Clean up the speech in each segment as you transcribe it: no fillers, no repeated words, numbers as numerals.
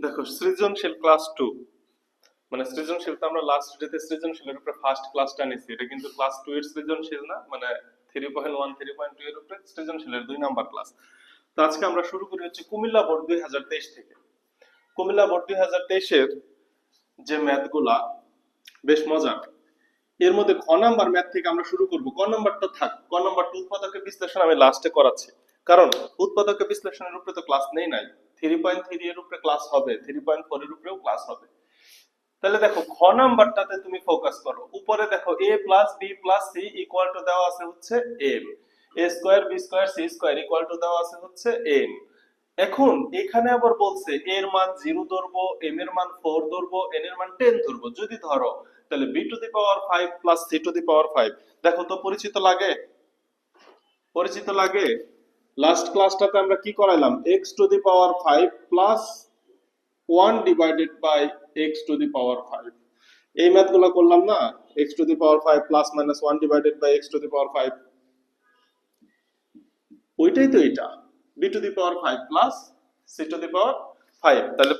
দেখো সৃজনশীল ক্লাস 2, মানে সৃজনশীল তো আমরা লাস্ট ডেতে সৃজনশীলের উপরে ফার্স্ট ক্লাসটা নিছি, এটা কিন্তু ক্লাস 2 এর সৃজনশীল না, মানে 3.1 3.2 এর উপরে সৃজনশীলের 2 নাম্বার ক্লাস। তো আজকে আমরা শুরু করি হচ্ছে কুমিল্লা বোর্ড 2023 থেকে। কুমিল্লা বোর্ড 2023 এর যে ম্যাথগুলা বেশ মজার। এর মধ্যে খ নাম্বার ম্যাথ থেকে আমরা শুরু করব। ক নাম্বারটা থাক, ক নাম্বারটা উৎপাদকের বিশ্লেষণ আমি লাস্টে করাচ্ছি, কারণ উৎপাদকের বিশ্লেষণের উপরে তো ক্লাস নাই। 3.3 এর উপরে ক্লাস হবে, 3.4 এর উপরেও ক্লাস হবে। তাহলে দেখো খ নাম্বারটাতে তুমি ফোকাস করো। উপরে দেখো a plus B plus C equal to দেওয়া আছে হচ্ছে m, a square B square C square equal to দেওয়া আছে হচ্ছে n। এখন এখানে আবার বলছে a এর মান 0 ধরবো, m এর মান 4 ধরবো, n এর মান 10 ধরবো। যদি ধরো তাহলে b to the power 5 plus c to the power 5। দেখো তো পরিচিত লাগে? পরিচিত লাগে? লাস্ট ক্লাসটাতে আমরা কি করাইলাম? x to the power 5 plus 1 divided by x to the power 5। এই ম্যাথগুলো করলাম না, x to the power 5 plus minus 1 divided by x to the power 5, ওইটাই তো এটা, b to the power 5 plus c to the power 5। তাহলে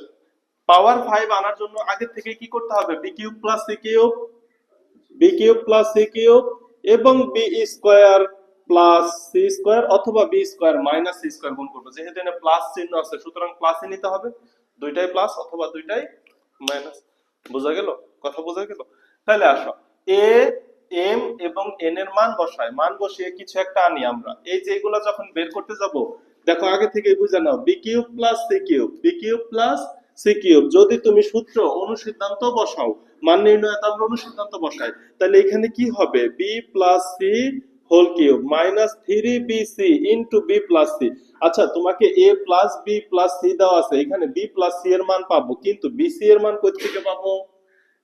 পাওয়ার 5 আনার জন্য আগে থেকে কি করতে হবে? b cube plus c cube, b cube plus c cube এবং b square plus c square অথবা b square minus c square গুণ করব। যেহেতু এখানে প্লাস চিহ্ন আছে সুতরাং প্লাসই নিতে হবে, দুইটাই প্লাস অথবা দুইটাই মাইনাস। বোঝা গেল? কথা বোঝা গেল? তাহলে আসো a m এবং n এর মান বসাই, মান বসিয়ে কিছু একটা আনি আমরা। এই যে এগুলা যখন বের করতে যাব, দেখো আগে থেকে বুঝে নাও b cube plus c cube, b cube plus c cube. যদি তুমি সূত্র অনুসিদ্ধান্ত বসাও, মান নির্ণয় আমরা অনুসিদ্ধান্ত বসাই, তাহলে এখানে কি হবে? b plus c whole cube minus 3bc into b plus c। আচ্ছা, তোমাকে a plus b plus c দেওয়া আছে, এখানে b প্লাস c এর মান পাবো, কিন্তু bc এর মান কই থেকে পাবো?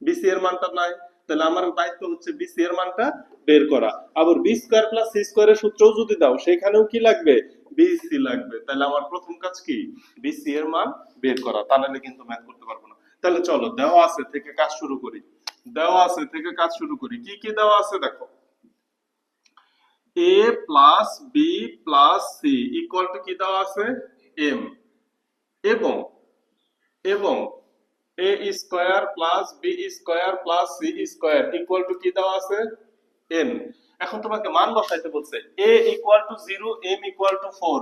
bc এর মানটা নাই, তাহলে আমার দায়িত্ব হচ্ছে bc এর মানটা বের করা। আবার b স্কয়ার প্লাস c স্কয়ারের সূত্রও যদি দাও সেখানেও কি লাগবে? bc লাগবে। তাহলে আমার প্রথম কাজ কি? bc এর মান বের করা, তা নাহলে কিন্তু ম্যাথ করতে পারবো না। তাহলে চলো দেওয়া আছে থেকে কাজ শুরু করি। দেওয়া আছে থেকে কাজ শুরু করি। কি কি দেওয়া আছে দেখো। a plus b plus c equal to কি দেওয়া আছে? m এবং এবং a square plus b square plus c square equal two কি দেওয়া আছে? n। এখন তোমাকে মান বসাইতে বলছে। a equal to 0, m equal to 4।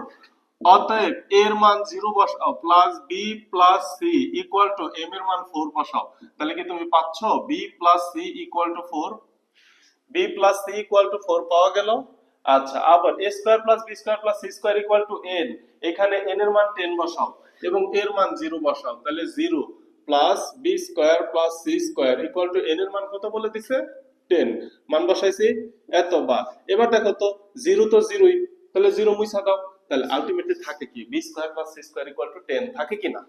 অতএব a এর মান 0 বসাও plus b plus c equal to m এর মান 4 বসাও। তাহলে কি তুমি পাচ্ছ b plus c equal to 4? b plus c equal to 4 পাওয়া গেল। আচ্ছা, আবার a square plus b square plus c square equal two n। এখানে n এর মান 10 বসাও এবং এর মান 0 বসাও। তাহলে 0 plus b square plus c square equal two n এর মান কত বলে দিছে? 10। মান বসাইছি এত বার। এবার দেখো তো 0 তো 0ই, তাহলে 0 মুছা দাও। তাহলে আলটিমেটলি থাকে কি? b square plus c square equal two 10 থাকে কি না?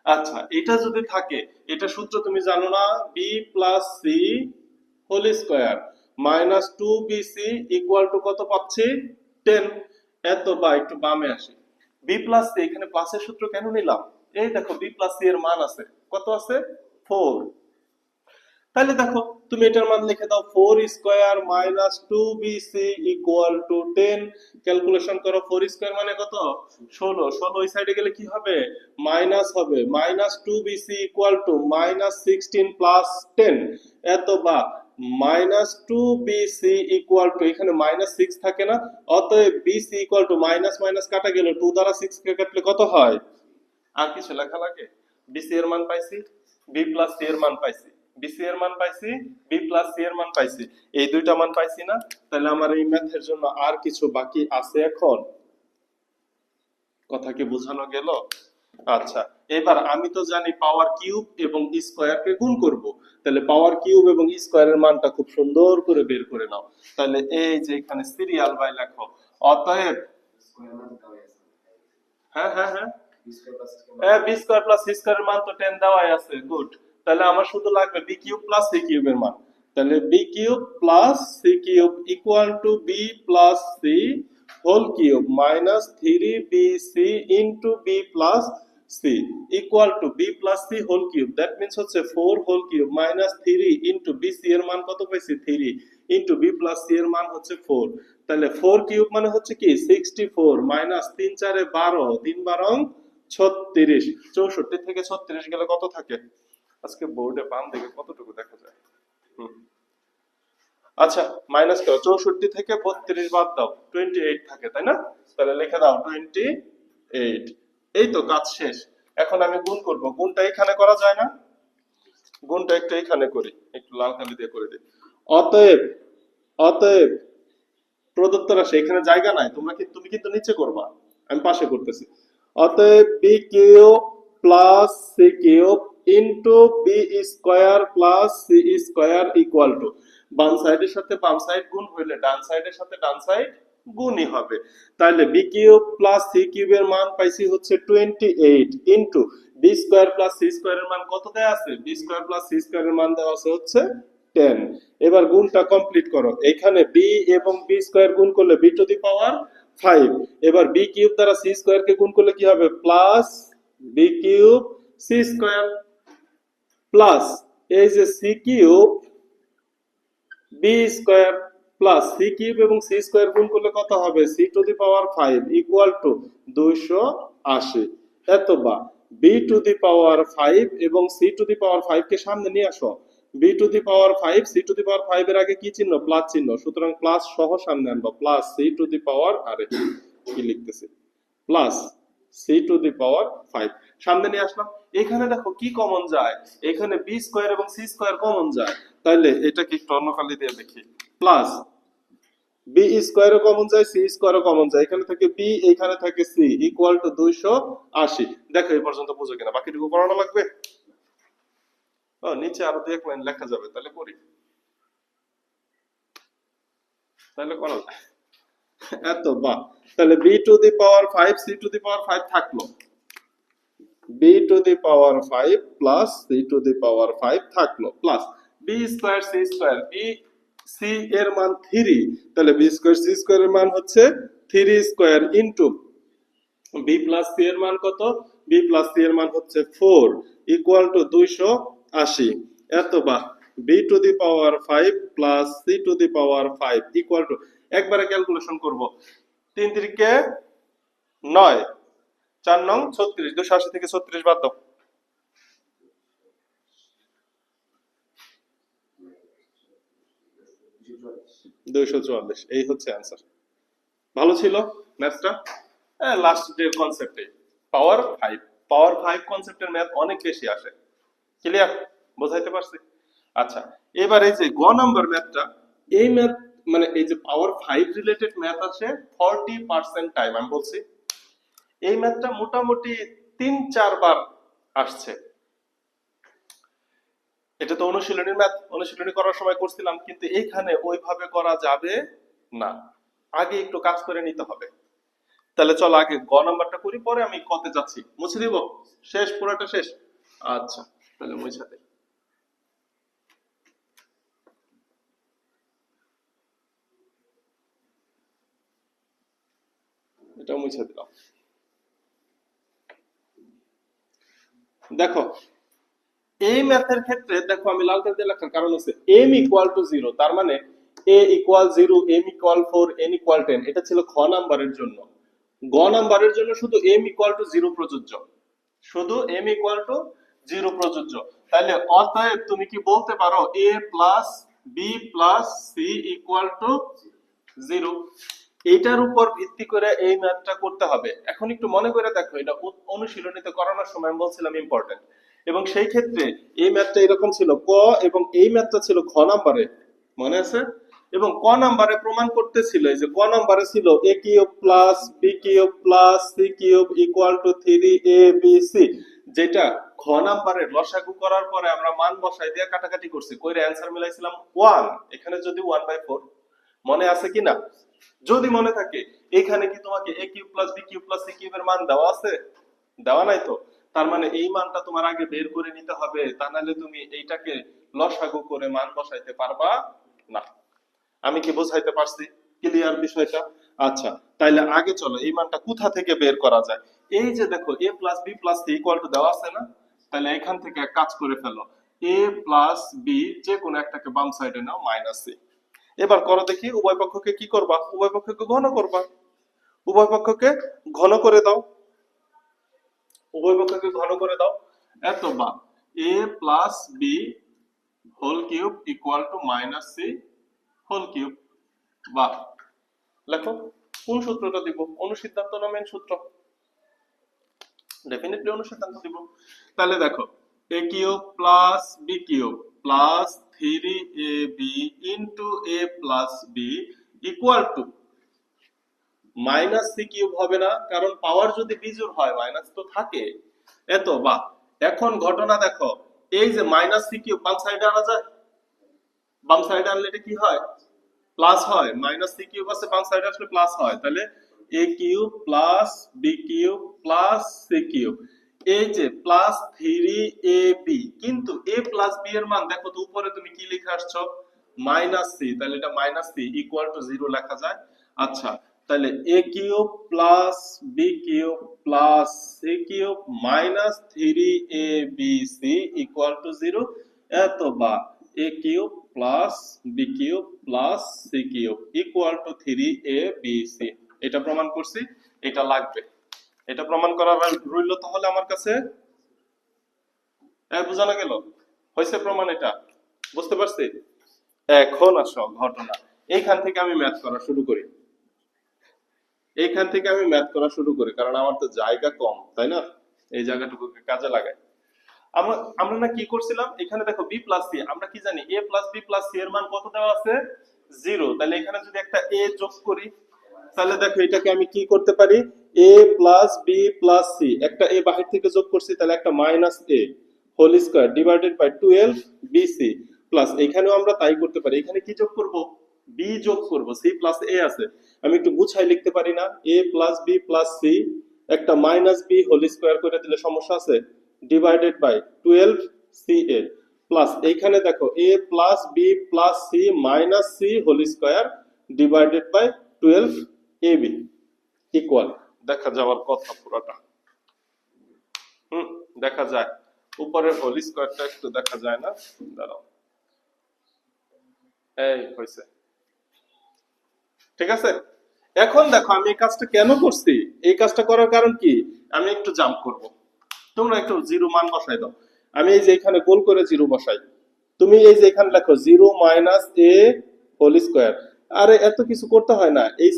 আচ্ছা, এটা যদি থাকে, এটা সূত্র তুমি জানো না? b plus c whole square minus 2bc equal to কত পাচ্ছি? 10। এত বা একটু বামে আসি। b প্লাস c, এখানে প্লাসের সূত্র কেন নিলাম? এই দেখো b প্লাস c এর মান আছে, কত আছে? 4। তাহলে দেখো তুমি এটার মান লিখে দাও, 4 square minus 2bc equal two 10। Calculation করো, 4 স্কয়ার মানে কত? 16। 16 ওই সাইডে গেলে কি হবে? মাইনাস হবে। Minus 2bc equal to minus 16 plus 10। এত বা মাইনাস 2bc ইকুয়াল টু, এখানে মাইনাস 6 থাকে না, অতএব bc equal to minus minus কাটা গেল, 2 দ্বারা 6 কে কাটলে কত হয়? আর কিছু লেখা লাগে? bc এর মান পাইছি, b প্লাস c এর মান পাইছি, bc এর মান পাইছি, b প্লাস c এর মান পাইছি, এই দুইটা মান পাইছি না? তাহলে আমার এই ম্যাথের জন্য আর কিছু বাকি আছে এখন? কথা কি বোঝানো গেল? আচ্ছা, এবার আমি তো জানি পাওয়ার কিউব এবং স্কয়ার কে গুণ করব। তাহলে পাওয়ার কিউব এবং স্কয়ারের মানটা খুব সুন্দর করে বের করে নাও। তাহলে এই যে এখানে সিরিয়াল বাই লেখো। অতএব হ্যাঁ হ্যাঁ হ্যাঁ হ্যাঁ, বি স্কয়ার প্লাস সি স্কয়ারের মান তো 10 দেওয়াই আছে। গুড। তাহলে আমার শুধু লাগবে বি কিউব প্লাস সি কিউবের মান। তাহলে B cube plus C cube equal to B plus C whole cube minus 3bc into B plus C equal to B plus C whole cube. That means হচ্ছে 4 whole cube minus 3 into B C এর মান কত পাইছি? 3 into B plus C এর মান হচ্ছে 4। তাহলে 4 cube মানে হচ্ছে কি? 64 মাইনাস 3 4 12, 3 12 36, 64 থেকে 36 গেলে কত থাকে? আজকে বোর্ডে বাম দিকে কতটুকু দেখা যায়? আচ্ছা, মাইনাস করো, 64 থেকে 32 বাদ দাও, 28 থাকে, তাই না? তাহলে লিখে দাও 28। এই তো কাজ শেষ। এখন আমি গুণ করব। গুণটা এখানে করা যায় না? গুণটা একটু এখানে করি, একটু লাল কালি দিয়ে করে দিই। অতএব অতএব প্রদত্ত রাশি, এখানে জায়গা নাই, তুমি কিন্তু নিচে করবা, আমি পাশে করতেছি। অতএব B cube plus C cube into B square plus C square equal to, বাম সাইডের সাথে বাম সাইড গুণ হইলে ডান সাইডের সাথে ডান সাইড গুণই হবে। তাহলে বি কিউব প্লাস সি কিউবের মান পাইছি হচ্ছে 28 into B square plus c স্কয়ারের মান কত দেয়া আছে? বি স্কয়ার প্লাস সি স্কয়ারের মান দেওয়া আছে হচ্ছে 10। এবার গুণটা কমপ্লিট করো। এখানে বি এবং বি স্কয়ার গুণ করলে বি টু দি পাওয়ার 5। এবার বি কিউব দ্বারা সি স্কয়ার কে গুণ করলে কি হবে? Plus B cube C square plus এই যে C cube B square plus C cube এবং সি স্কয়ার গুণ করলে কত হবে? C to the power 5 equal to 280। এত বা বি টু দি পাওয়ার 5 এবং সি টু দি পাওয়ার 5 কে সামনে নিয়ে আসো। B to the power 5, c to the power 5 এর আগে কি চিহ্ন? প্লাস চিহ্ন, সুতরাং প্লাস সহ সামনে আনবা। প্লাস সি টু দি পাওয়ার, আরে কি লিখতেছি, plus C to the power 5 সামনে নিয়ে আসলাম। এখানে দেখো কি কমন যায়, এখানে বি স্কয়ার এবং সি স্কয়ার কমন যায়। তাইলে এটাকে একটু অন্য কালি দিয়ে দেখি। প্লাস বি স্কয়ারও কমন যায়, সি স্কয়ারও কমন যায়, এখানে থাকে বি, এখানে থাকে সি, ইকুয়াল টু 280। দেখো এই পর্যন্ত বুঝো কিনা, বাকিটুকু করানো লাগবে। ও নিচে আরো 2 লাইন লেখা যাবে, তাহলে করি, তাহলে করা যায়। এত বা তাহলে b to the power 5 c to the power 5 থাকলো, b to the power 5 plus C to the power 5 থাকলো, plus b square C square, b C এর মান 3, তাহলে বি স্কয়ার সি স্কয়ার এর মান হচ্ছে 3 square into B plus C এর মান কত? বি প্লাস সি এর মান হচ্ছে 4 ইকুয়াল টু 280। এত বা B to the power 5 plus C to the power 5 equal to, একবারে ক্যালকুলেশন করব, 3 3 9, 4 নং 36, 280 থেকে 36 বাদ দাও, 244। এই হচ্ছে অ্যান্সার। ভালো ছিল ম্যাথটা, লাস্ট ডে কনসেপ্টে পাওয়ার 5 কনসেপ্টের ম্যাথ অনেক বেশি আসে। ক্লিয়ার? বোঝাইতে পারছি? আচ্ছা, এবার এই যে গ নাম্বার ম্যাথটা, এই ম্যাথ মানে এই যে পাওয়ার 5 রিলেটেড ম্যাথ আসে 40% টাইম। আমি বলছি এই ম্যাথটা মোটামুটি 3-4 বার আসছে। এটা তো অনুশীলনীর ম্যাথ, অনুশীলনী করার সময় করছিলাম, কিন্তু এইখানে ওইভাবে করা যাবে না, আগে একটু কাজ করে নিতে হবে। তাহলে চল আগে গ নাম্বারটা করি, পরে আমি কতে যাচ্ছি। মুছে দিব? শেষ, পুরোটা শেষ? আচ্ছা, তাহলে মুছে দেই। এটা মুছে দিলাম। দেখো এই ম্যাথের ক্ষেত্রে দেখো আমি লাল কালি দিয়ে লেখার কারণ হচ্ছে m ইকুয়াল টু 0, তার মানে a equal 0, m equal 4, n equal 10। এটা ছিল খ নাম্বারের জন্য। গ নাম্বারের জন্য শুধু m ইকুয়াল টু 0 প্রযোজ্য, শুধু m ইকুয়াল টু 0 প্রযোজ্য। তাহলে অতএব তুমি কি বলতে পারো a plus b plus c equal to 0। এইটার উপর ভিত্তি করে এই ম্যাথটা করতে হবে। এখন একটু মনে করে দেখো, এটা অনুশীলনীতে করানোর সময় আমি বলছিলাম ইম্পর্টেন্ট, এবং সেই ক্ষেত্রে এই ম্যাথটা এরকম ছিল ক, এবং এই ম্যাথটা ছিল খ নাম্বারে, মনে আছে? এবং ক নাম্বারে প্রমাণ করতেছিল, এই যে ক নাম্বারে ছিল a cube plus b cube plus c cube equal to 3abc, যেটা খ নাম্বারে লসাগু করার পরে আমরা মান বসাই দিয়ে কাটাকাটি করছি, কইরে অ্যানসার মিলাইছিলাম 1। এখানে যদি 1/4, মনে আছে কি না? যদি মনে থাকে, এখানে কি তোমাকে a cube plus b cube plus c কিউবের মান দেওয়া আছে? দেওয়া নাই তো। তার মানে এই মানটা তোমার আগে বের করে নিতে হবে, তা নাহলে তুমি এইটাকে লসাগু করে মান বসাইতে পারবা না। আমি কি বোঝাইতে পারছি? ক্লিয়ার বিষয়টা? আচ্ছা, তাইলে আগে চলো এই মানটা কোথা থেকে বের করা যায়। এই যে দেখো a plus b plus c equal to দেওয়া আছে না, তাহলে এখান থেকে এক কাজ করে ফেলো, a প্লাস b যে কোনো একটাকে বাম সাইডে নাও, মাইনাস c। এবার করো দেখি, উভয় পক্ষকে কি করবা? উভয় পক্ষকে ঘন করবা, উভয় পক্ষকে ঘন করে দাও। উভয় পক্ষকে ঘন করে দাও। এত বা a plus B whole cube equal to minus C whole cube. বা লেখো কোন সূত্রটা দিব, অনুসিদ্ধান্ত না মেন সূত্র? ডেফিনেটলি অনুসিদ্ধান্ত দিব। তাহলে দেখো a cube plus B cube plus 3ab into a plus B equal to minus C cube হবে না, কারণ পাওয়ার যদি বিজোড় হয় মাইনাস তো থাকে। এত বা এখন ঘটনা দেখো, এই যে মাইনাস সি কিউব বাম সাইডে আনা যায়, বাম সাইডে আনলে এটা কি হয়? প্লাস হয়। মাইনাস সি কিউব আছে, বাম সাইডে আসলে প্লাস হয়। তাহলে a cube plus B cube plus C cube, এই যে প্লাস 3ab, কিন্তু a প্লাস বি এর মান দেখো তো উপরে তুমি কি লিখে আসছো? Minus C. তাহলে এটা মাইনাস সি ইকুয়াল টু 0 লেখা যায়। আচ্ছা, তাহলে a cube plus B cube plus C cube minus 3abc equal to 0। এত বা a cube plus B cube plus C cube equal to 3abc। এটা প্রমাণ করছি, এটা লাগবে। এটা প্রমাণ করা রইল তাহলে আমার কাছে। বোঝানো গেল? হয়েছে প্রমাণ? এটা বুঝতে পারছি। এখন আসো ঘটনা, এইখান থেকে আমি ম্যাথ করা শুরু করি। এইখান থেকে আমি ম্যাথ করা শুরু করি, কারণ আমার তো জায়গা কম, তাই না? এই জায়গাটুকুকে কাজে লাগাই। আমরা আমরা না কি করছিলাম, এখানে দেখো বি প্লাস সি, আমরা কি জানি এ প্লাস বি প্লাস সি এর মান কত দেওয়া আছে? 0। তাহলে এখানে যদি একটা এ যোগ করি, তাহলে দেখো এটাকে আমি কি করতে পারি? A plus B plus C, একটা এ বাহির থেকে যোগ করছি, তাহলে একটা minus A whole square divided by 12 BC plus, এখানেও আমরা তাই করতে পারি। এখানে কি যোগ করব? বি যোগ করব, সি প্লাস এ আছে, আমি একটু গুছাই লিখতে পারি না? A plus B plus C একটা মাইনাস বি হোল স্কয়ার করে দিলে সমস্যা আছে, divided by 12 c a plus, এইখানে দেখো a plus B plus c minus C whole square divided by 12 ab equal, দেখা যাওয়ার কথা পুরোটা। দেখা যায়, উপরের হোল স্কয়ারটা একটু দেখা যায় না? দাঁড়াও, এই হইছে। ঠিক আছে, এখন দেখো আমি এই কাজটা কেন করছি, এই কাজটা করার কারণ কি, আমি একটু জাম্প করব। তোমরা একটু জিরো মান বসাই দাও। আমি এই যে এখানে গোল করে জিরো বসাই, তুমি এই যে এখানে লেখো 0 মাইনাস এ হোল স্কয়ার। আরে এত কিছু করতে হয় না, এই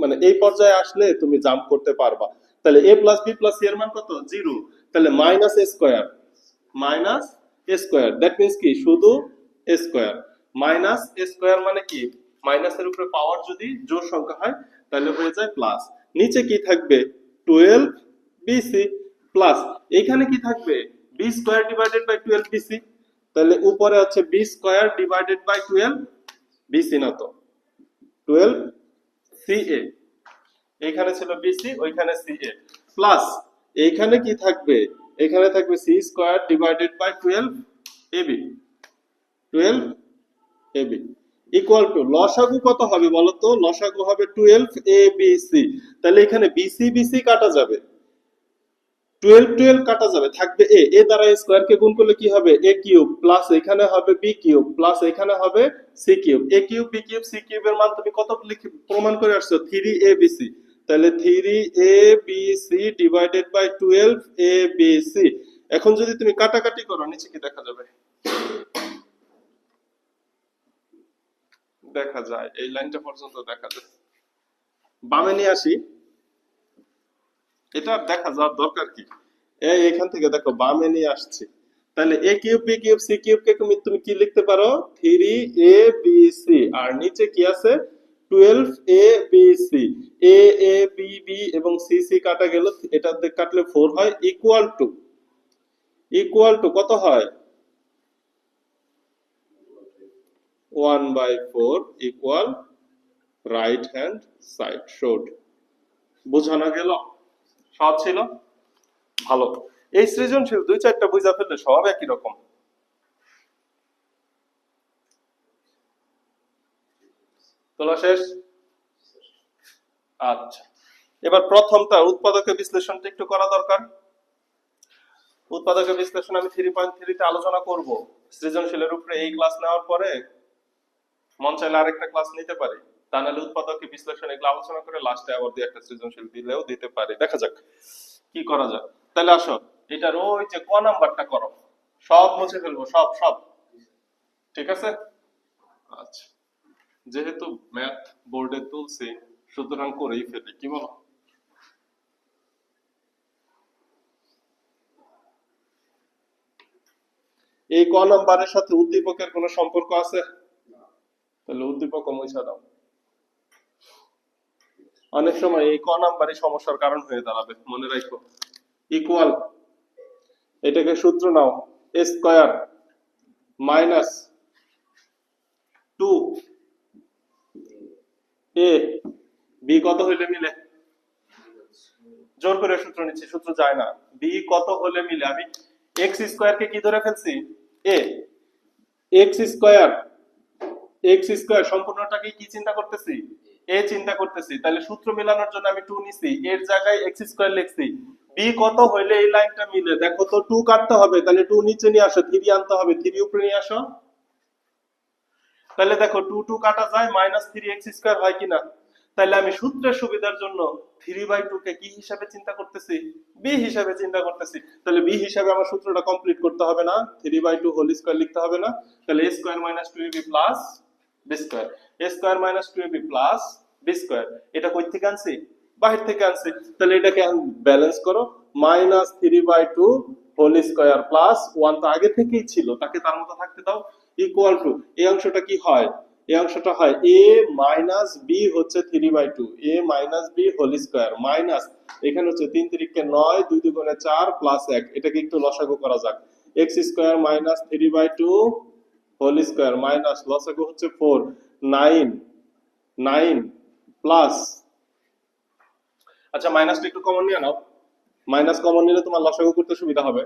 মানে এই পর্যায়ে আসলে তুমি জাম্প করতে পারবা। তাহলে a plus B plus C এর মান কত? 0। তাহলে minus A square, minus A square, that means কি শুধু A square. Minus A square মানে কি, মাইনাসের উপরে পাওয়ার যদি জোড় সংখ্যা হয় তাহলে হয়ে যায় প্লাস। নিচে কি থাকবে? 12 বিসি প্লাস, এখানে কি থাকবে? B square divided by 12 BC. তাহলে উপরে হচ্ছে B square divided by 12 BC, না তো 12 সিএ। এখানে ছিল বিসি, ওইখানে সিএ প্লাস, এইখানে কি থাকবে? এখানে থাকবে C square divided by 12 AB, 12 AB equal to, লসাগু কত হবে বলো তো? লসাগু হবে 12 এবিসি। তাহলে এখানে বিসি বিসি কাটা যাবে, 12 12 কাটা যাবে, থাকবে এ, এ দ্বারা স্কয়ার কে গুণ করলে কি হবে? এ কিউব প্লাস এখানে হবে বি কিউব প্লাস এখানে হবে সি কিউব। এ কিউব বি কিউব সি কিউবের মান তুমি কত লিখে প্রমাণ করে আসছো? 3abc। তাহলে 3abc ডিভাইডেড বাই 12abc। এখন যদি তুমি কাটাকাটি করো নিচে কি দেখা যাবে? দেখা যায়, এই লাইনটা পর্যন্ত দেখা যায়। বামে নিয়ে আসি, এটা দেখা যাওয়ার দরকার কি, এই এখান থেকে দেখো বামে নিয়ে আসছি। তাহলে a cube b cube c cube কে তুমি কি লিখতে পারো? 3abc, আর নিচে কি আছে? 12abc। A A B B এবং সি সি কাটা গেল, এটা কাটলে 4 হয়, ইকুয়াল টু কত হয়? 1/4 equal right hand side showed. বোঝানো গেল? সহজ ছিল? ভালো। এই সৃজনশীল 2-4টা বুঝা ফেললে সব একই রকম। তোলা শেষ? আচ্ছা, এবার প্রথমটা উৎপাদকের বিশ্লেষণটা একটু করা দরকার। উৎপাদকের বিশ্লেষণ আমি 3.3 তে আলোচনা করব। সৃজনশীলের উপরে এই ক্লাস নেওয়ার পরে মন চাইলে আরেকটা ক্লাস নিতে পারি, তা নাহলে উৎপাদকের বিশ্লেষণ এগুলো আলোচনা করে লাস্টে আবার দিয়ে একটা সৃজনশীল দিলেও দিতে পারি। দেখা যাক কি করা যায়। তাহলে আসো এটার ওই যে ক নাম্বারটা করো, সব মুছে ফেলবো, সব সব। ঠিক আছে? আচ্ছা, যেহেতু ম্যাথ বোর্ডে তুলছি সুতরাং করেই ফেলি, কি বলো? এই ক নাম্বারের সাথে উদ্দীপকের কোনো সম্পর্ক আছে? তাহলে উদ্দীপক মুছে দাও। অনেক সময় এই ক নাম্বারই সমস্যার কারণ হয়ে দাঁড়াবে, মনে রাখো। ইকুয়াল, এটাকে সূত্র নাও, এ স্কয়ার মাইনাস 2 এ বি কত হইলে মিলে? জোর করে সূত্র নিচ্ছি, সূত্র যায় না। বি কত হলে মিলে? আমি এক্স স্কয়ার কে কি ধরে ফেলছি? এ। এক্স স্কয়ার, এক্স স্কয়ার সম্পূর্ণটাকে কি চিন্তা করতেছি? এ চিন্তা করতেছি। তাহলে সূত্র মেলানোর জন্য আমি 2 নিছি, এর জায়গায় এক্স স্কয়ার লিখছি। বি কত হইলে এই লাইনটা মিলে? দেখো তো 2 কাটতে হবে, তাহলে 2 নিচে নিয়ে আসো, 3 আনতে হবে, 3 উপরে নিয়ে আসো। তাহলে দেখো 2 2 কাটা যায়, -3 এক্স স্কয়ার হয় কিনা? তাহলে আমি সূত্রের সুবিধার জন্য 3/2 কে কি হিসাবে চিন্তা করতেছি? বি হিসাবে চিন্তা করতেছি। তাহলে বি হিসাবে আমার সূত্রটা কমপ্লিট করতে হবে না? 3/2 হোল স্কয়ার লিখতে হবে না? তাহলে a square minus 2ab plus b square, a square minus 2ab plus b square. এটা কই থেকে আনছি? বাহির থেকে আনছি। তাহলে এটাকে ব্যালেন্স করো, -3/2 হোল স্কয়ার প্লাস 1 তো আগে থেকেই ছিল, তাকে তার মতো থাকতে দাও, ইকুয়াল টু এই অংশটা কি হয়? এই অংশটা হয় a মাইনাস বি হচ্ছে 3/2, a minus b whole square minus এখানে হচ্ছে 3 3 9, 2 2 4 প্লাস 1, এটাকে একটু লসাগু করা যাক। x square minus 3/2 whole square minus লসাগু হচ্ছে 4, 9 9 প্লাস, আচ্ছা মাইনাসটা একটু কমন নিয়ে নাও, মাইনাস কমন নিলে তোমার লসাগু করতে সুবিধা হবে।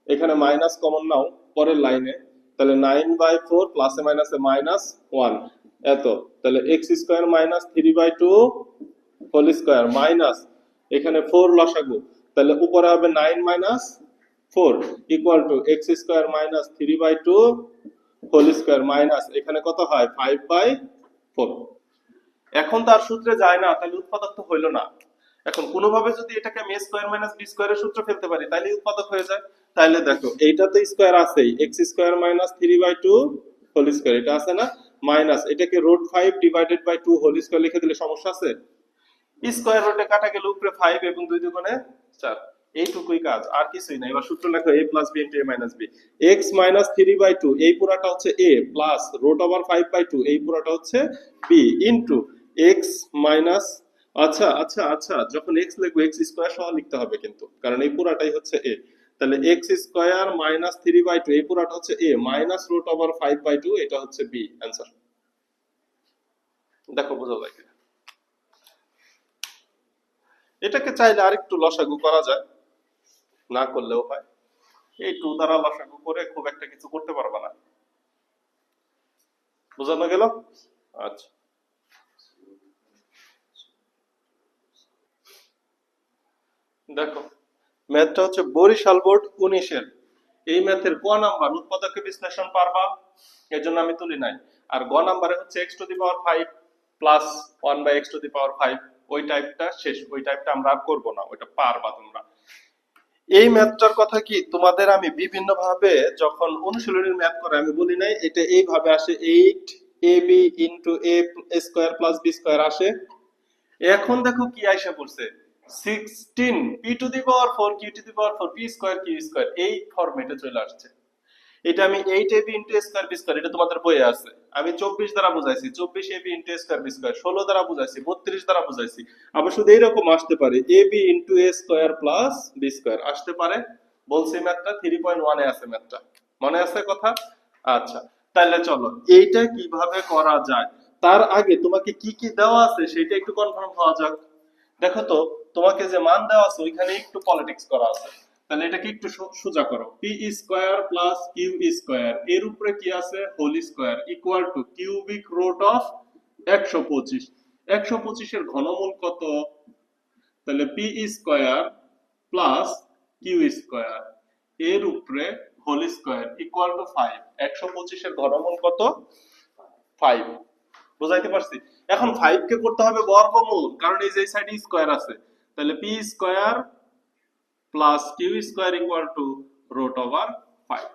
এখানে মাইনাস কমন নাও পরের লাইনে, তাহলে 9/4 প্লাসে মাইনাসে -1 এত, তাহলে x square minus 3/2 whole square minus এখানে 4 লসাগু, তাহলে উপরে হবে 9 minus 4 equal to x square minus 3/2 whole square minus এখানে কত হয়? 5/4। এখন তার সূত্রে যায় না, তাহলে উৎপাদক তো হইল না। এখন কোনোভাবে যদি এটাকে আমি স্কয়ার মাইনাস বি স্কয়ারের সূত্র ফেলতে পারি তাহলে উৎপাদক হয়ে যায়। তাহলে দেখো এইটা তো স্কয়ার আছেই, x square minus 3/2 whole square, এটা আছে না, মাইনাস এটাকে √5 ডিভাইডেড বাই 2 হোল স্কয়ার লিখে দিলে সমস্যা আছে? স্কয়ার রুটে কাটা গেল, উপরে 5 এবং 2 2 4, এইটুকুই কাজ, আর কিছুই না। এবার সূত্র লেখো a plus b into a minus b, x minus 3/2 এই পুরাটা হচ্ছে a প্লাস √5/2 এই পুরাটা হচ্ছে b ইনটু x মাইনাস, আচ্ছা আচ্ছা আচ্ছা, যখন x লিখবো x স্কয়ার সহ লিখতে হবে কিন্তু, কারণ এই পুরাটাই হচ্ছে a। তাহলে x স্কয়ার মাইনাস 3/2 এই পুরাটা হচ্ছে a মাইনাস √5/2 এটা হচ্ছে b आंसर। দেখো বোঝা যায় কিনা? এটাকে চাইলে আরেকটু লসাগু করা যায়, না করলেও হয়। এই 2 দ্বারা লসাগু করে খুব একটা কিছু করতে পারবে না, বোঝানো গেল? আচ্ছা, দেখো ম্যাথটা হচ্ছে বরিশাল বোর্ড 19 এর। এই ম্যাথের ক নাম্বার উৎপাদকে বিশ্লেষণ পারবা, এর জন্য আমি তুলি নাই। আর গ নাম্বারে হচ্ছে x to the power 5 plus 1/x to the power 5, ওই টাইপটা শেষ, ওই টাইপটা আমরা আর করব না, ওইটা পারবা তোমরা। এই ম্যাথটার কথা কি তোমাদের আমি বিভিন্ন ভাবে যখন অনুশীলনীর ম্যাথ করে আমি বলি নাই এটা এইভাবে আসে, 8ab into a square plus b square আসে। এখন দেখো কি আইসা পড়ছে, 16 p to the power 4 q to the power 4 p square q square, এই ফরম্যাটে চলে আসছে। এটা আমি 8ab into a square b square, এটা তোমাদের বইয়ে আছে। আমি 24 দ্বারা বুঝাইছি, 24ab into a square b square, 16 দ্বারা বুঝাইছি, 32 দ্বারা বুঝাইছি। আবার শুধু এইরকম আসতে পারে, ab into a square plus b square আসতে পারে। বলছি ম্যাথটা 3.1 এ আছে, ম্যাথটা মনে আছে কথা? আচ্ছা, তাহলে চলো এইটা কিভাবে করা যায় তার আগে তোমাকে কি কি দেওয়া আছে সেটা একটু কনফার্ম হওয়া যাক। দেখো তো তোমাকে যে মান দেওয়া আছে ওইখানে একটু পলিটিক্স করা আছে, তাহলে এটাকে একটু সোজা করো। P square plus q square এর উপরে কি আছে? Whole square equal to cubic root of 125। 125 এর ঘনমূল কত? তাহলে p square plus q square এর উপরে হোল স্কয়ার ইকুয়াল টু 5। 125 এর ঘনমূল কত? 5। বুঝাইতে পারছি? এখন 5 কে করতে হবে বর্গমূল, কারণ এই যে সাইডে স্কয়ার আছে। তাহলে p square plus q square equal to root over 5।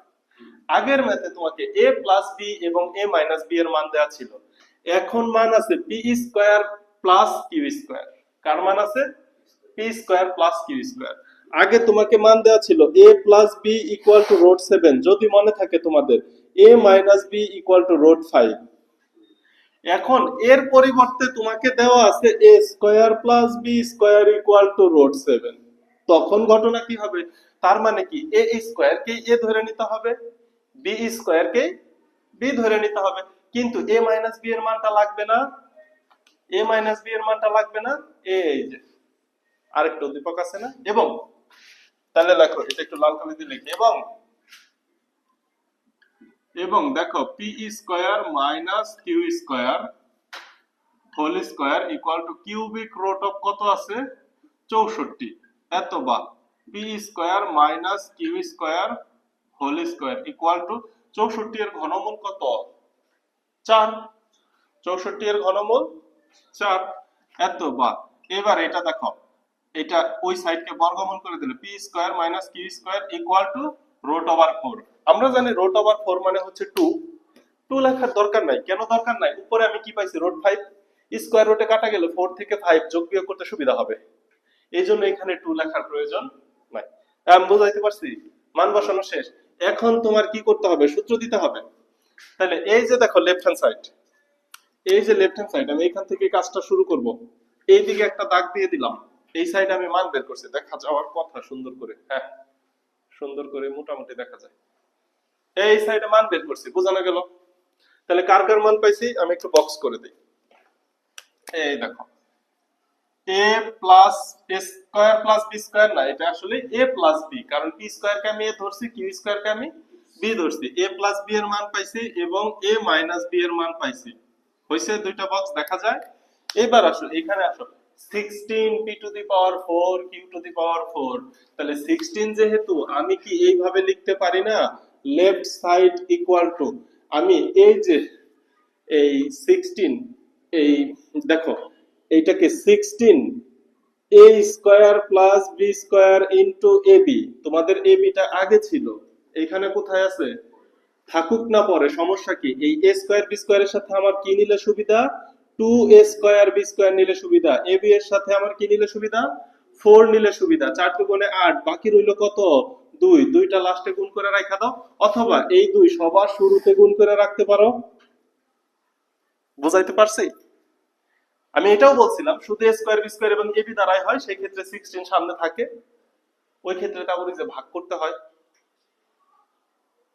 আগের ম্যাথে তোমাকে a প্লাস বি এবং a মাইনাস বি এর মান দেওয়া ছিল, এখন মান আছে p square plus q square. কার মান আছে? P square plus q square. আগে তোমাকে মান দেওয়া ছিল a plus B equal to root 7, যদি মনে থাকে তোমাদের a minus b equal to root 5। এখন এর পরিবর্তে তোমাকে দেওয়া আছে a square plus b square equal to root 7। তখন ঘটনা কি হবে? তার মানে কি a স্কোয়ার কে a ধরে নিতে হবে, বি স্কোয়ার কে বি ধরে নিতে হবে, কিন্তু a মাইনাস বি এর মানটা লাগবে না, a মাইনাস বি এর মানটা লাগবে না, এই যে আরেকটা উদ্দীপক আছে না। এবং তাহলে লেখো, এটা একটু লাল কালি দিয়ে লিখি, এবং দেখো p square minus q square whole square equal to cubic root of কত আছে? 64। এত বা p square minus q square whole square equal to 64 এর ঘনমূল কত? 4। 64 এর ঘনমূল 4। এত বা এবার এটা দেখো, এটা ওই সাইডকে বর্গমূল করে দিলে p square minus q square equal to root over 4। আমরা জানি রুট ওভার 4 মানে হচ্ছে 2। 2 লেখার দরকার নাই। কেন দরকার নাই? উপরে আমি কি পাইছি? রুট 5। স্কোয়ার রুটে কাটা গেলে 4 থেকে 5 যোগ বিয়োগ করতে সুবিধা হবে, এই জন্য এখানে 2 লেখার প্রয়োজন নাই। আমি বুঝাইতে পারছি? মান বসানো শেষ। এখন তোমার কি করতে হবে? সূত্র দিতে হবে। তাহলে এই যে দেখো লেফট হ্যান্ড সাইড, এই যে লেফট হ্যান্ড সাইড, আমি এখান থেকে কাজটা শুরু করব। এই দিকে একটা দাগ দিয়ে দিলাম, এই সাইডে আমি মান বের করছি, দেখা যাওয়ার কথা সুন্দর করে, হ্যাঁ সুন্দর করে মোটামুটি দেখা যায়। এই সাইডে মান বের করছি, বোঝানো গেল? তাহলে কার কার মান পাইছি আমি একটু বক্স করে দিই। এই দেখো a plus a square plus b square, না এটা আসলে a প্লাস b, কারণ p স্কয়ার কে আমি a ধরছি, q স্কয়ার কে আমি b ধরছি। a প্লাস b এর মান পাইছি এবং a মাইনাস b এর মান পাইছি। হইছে দুইটা বক্স দেখা যায়। এবার আসো এখানে আসো, 16 p to the power 4 q to the power 4। তাহলে 16 যেহেতু, আমি কি এইভাবে লিখতে পারি না? লেফট সাইড ইকুয়াল টু, আমি এই যে এই 16, এই দেখো এইটাকে 16 a square plus b square into ab, তোমাদের ab টা আগে ছিল, এখানে কোথায় আছে? থাকুক না পরে, সমস্যা কি? এই a স্কয়ার b স্কয়ারের সাথে আমার কি নিলে সুবিধা? 2a স্কয়ার b স্কয়ার নিলে সুবিধা। ab এর সাথে আমার কি নিলে সুবিধা? 4 নিলে সুবিধা। 4 দুগুণে 8, বাকি রইল কত? 2। দুইটা লাস্টে গুণ করে রাখা দাও, অথবা এই 2 সবার শুরুতে গুণ করে রাখতে পারো। বুঝাইতে পারছি? আমি এটাও বলছিলাম শুধু a স্কয়ার b স্কয়ার এবং ab দ্বারাই হয়, সেই ক্ষেত্রে 16 সামনে থাকে, ওই ক্ষেত্রে এটা বলি যে ভাগ করতে হয়।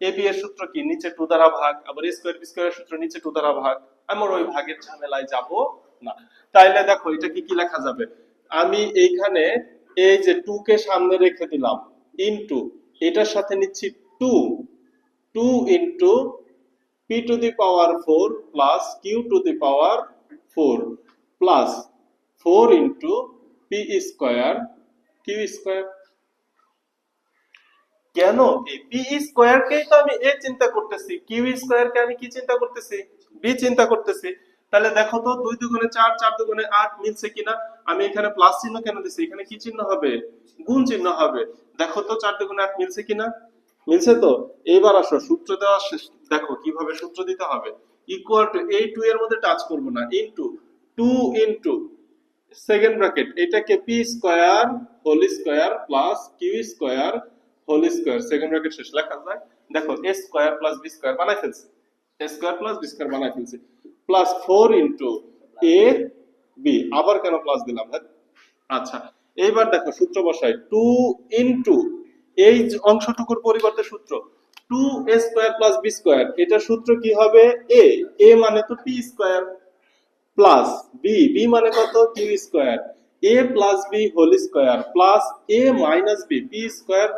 ab এর সূত্র কি? নিচে 2 দ্বারা ভাগ, আবার a স্কয়ার b স্কয়ারের সূত্র নিচে 2 দ্বারা ভাগ। আমরা ওই ভাগের ঝামেলায় যাব না। তাইলে দেখো এটা কি কি লেখা যাবে? আমি এইখানে এই যে 2 কে সামনে রেখে দিলাম, ইনটু এটার সাথে নিচ্ছি 2 into p to the power 4 plus q to the power 4 plus 4 into p square q square. কেন? এই p স্কয়ার কেই তো আমি a চিন্তা করতেছি, q স্কয়ার কে আমি কি চিন্তা করতেছি? b চিন্তা করতেছি। তাহলে দেখো তো 2 দুগুণে 4, 4 দুগুণে 8 মিলছে কিনা? আমি এখানে প্লাস চিহ্ন কেন দিছি? এখানে কি চিহ্ন হবে? গুণ চিহ্ন হবে। দেখো তো 4 দুগুণে 8 মিলছে কিনা? মিলছে তো। এবার আসো সূত্র দেওয়া শেষ, দেখো কিভাবে সূত্র দিতে হবে। ইকুয়াল টু, এই 2 এর মধ্যে টাচ করব না, ইনটু 2 ইনটু সেকেন্ড ব্র্যাকেট, এটাকে p square whole square plus q square whole square, second bracket শেষ লেখা যায়। দেখো a square plus b square বানাই ফেলছি, a square plus b square বানাই ফেলছি, প্লাস 4 ইনটু a b। আবার কেন প্লাস দিলাম? আচ্ছা এইবার দেখো সূত্র বসাই, 2 ইনটু এই অংশটুকুর পরিবর্তে সূত্র 2a square plus b square, এটা সূত্র কি হবে? a মানে তো p স্কয়ার প্লাস b মানে কত? q square, a plus b whole square plus a minus b, p square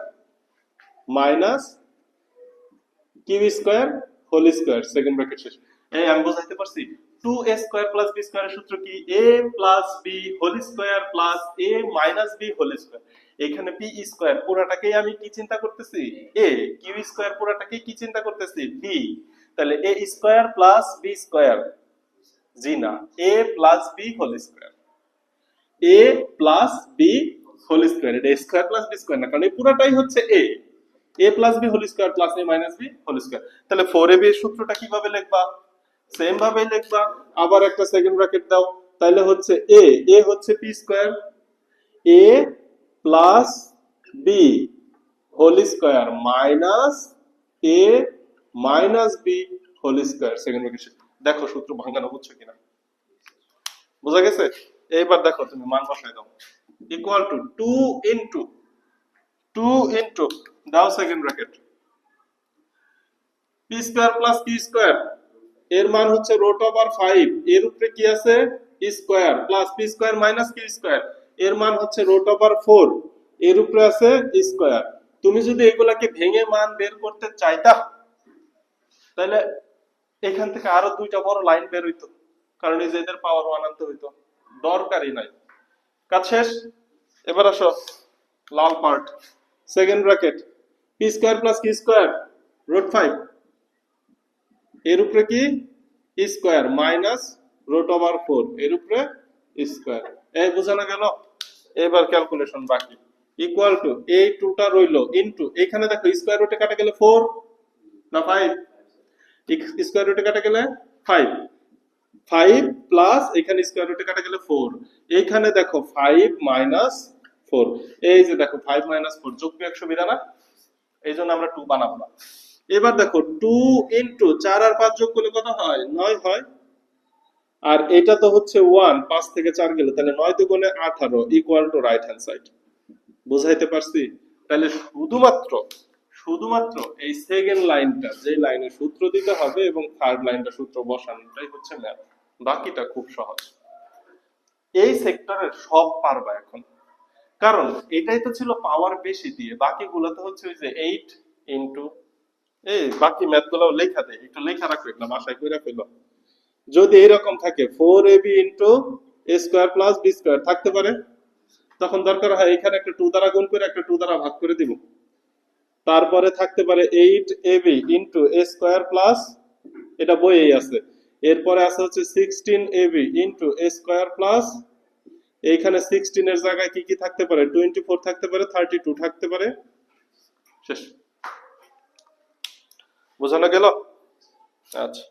minus q square whole square, second bracket শেষ। এই আমি বুঝাইতে পারছি? 2a স্কয়ার প্লাস b স্কয়ারের সূত্র কি? a plus b whole square plus a minus b whole square. এখানে p square পুরোটাকেই আমি কি চিন্তা করতেছি? a, q স্কয়ার পুরোটাকেই কি চিন্তা করতেছি? b। তাহলে a square plus b square, জি না, a plus b whole square, a plus b whole square. Square, এটা a square plus b square না, কারণ এই পুরোটাই হচ্ছে a plus b whole square plus a minus b whole square. তাহলে 4ab এর সূত্রটা কিভাবে লিখবা? সেম ভাবে লিখবা। আবার একটা সেকেন্ড ব্র্যাকেট দাও, তাহলে হচ্ছে a হচ্ছে p square, a plus b whole square minus a minus b whole square second bracket. দেখো সূত্র ভাঙানো বুঝছো কিনা, বোঝা গেছে? এইবার দেখো তুমি মান বসায় দাও, ইকুয়াল টু 2 ইনটু দাও second bracket p square plus q square, এর মান হচ্ছে রুট ওভার 5, এর উপরে কি আছে square, plus p square minus q square, এর মান হচ্ছে রুট ওভার 4, এর উপরে আছে স্কয়ার। তুমি যদি এগুলাকে ভেঙে মান বের করতে চাইতা, তাহলে এখান থেকে আরো দুইটা বড় লাইন বের হইতো, কারণ এই যে এদের পাওয়ার 1 আনতে হইতো, দরকারই নাই। কাজ শেষ। এবার আসো লাল part, second bracket p square plus q square root 5, এর উপরে কি স্কয়ার মাইনাস রুট ওভার 4, এর উপরে স্কয়ার। এই বোঝানো গেল? এবার ক্যালকুলেশন বাকি, ইকুয়াল টু এই টুটা রইলো ইনটু, এখানে দেখো স্কয়ার রুটে কাটা গেলে 4 না 5, স্কয়ার রুটে কাটা গেলে 5, 5 প্লাস এখানে স্কয়ার রুটে কাটা গেলে 4, এইখানে দেখো 5 মাইনাস 4, এই যে দেখো 5 মাইনাস 4 যোগ বিয়োগ সুবিধা না, এইজন্য আমরা 2 বানাবো না। এবার দেখো 2 ইনটু 4 আর 5 যোগ করলে কত হয়? 9 হয়। আর এটা তো হচ্ছে 1, 5 থেকে 4 গেলে তাহলে 9 দুগুণে 18 equal to right hand side. বুঝাইতে পারছি? তাহলে শুধুমাত্র এই সেকেন্ড লাইনটা, যে লাইনে সূত্র দিতে হবে, এবং থার্ড লাইনটা সূত্র বসানোটাই হচ্ছে ম্যাথ, বাকিটা খুব সহজ। এই সেক্টরের সব পারবা এখন, কারণ এটাই তো ছিল পাওয়ার বেশি দিয়ে, বাকিগুলো তো হচ্ছে ওই যে 8 ইনটু, এই বাকি ম্যাথগুলো লেখা দেয়, একটু লেখা রাখো, এগুলো বাসায় কইরা ফেলো। যদি এরকম থাকে 4ab into a square plus b square থাকতে পারে, তখন দরকার হয় এখানে একটা 2 দ্বারা গুণ করে একটা 2 দ্বারা ভাগ করে দিব। তারপরে থাকতে পারে 8ab into a square plus, এটা বইয়েই আছে। এরপরে আছে হচ্ছে 16ab into a square plus, এইখানে 16 এর জায়গায় কি কি থাকতে পারে? 24 থাকতে পারে, 32 থাকতে পারে। শেষ। বোঝানো গেল? আচ্ছা।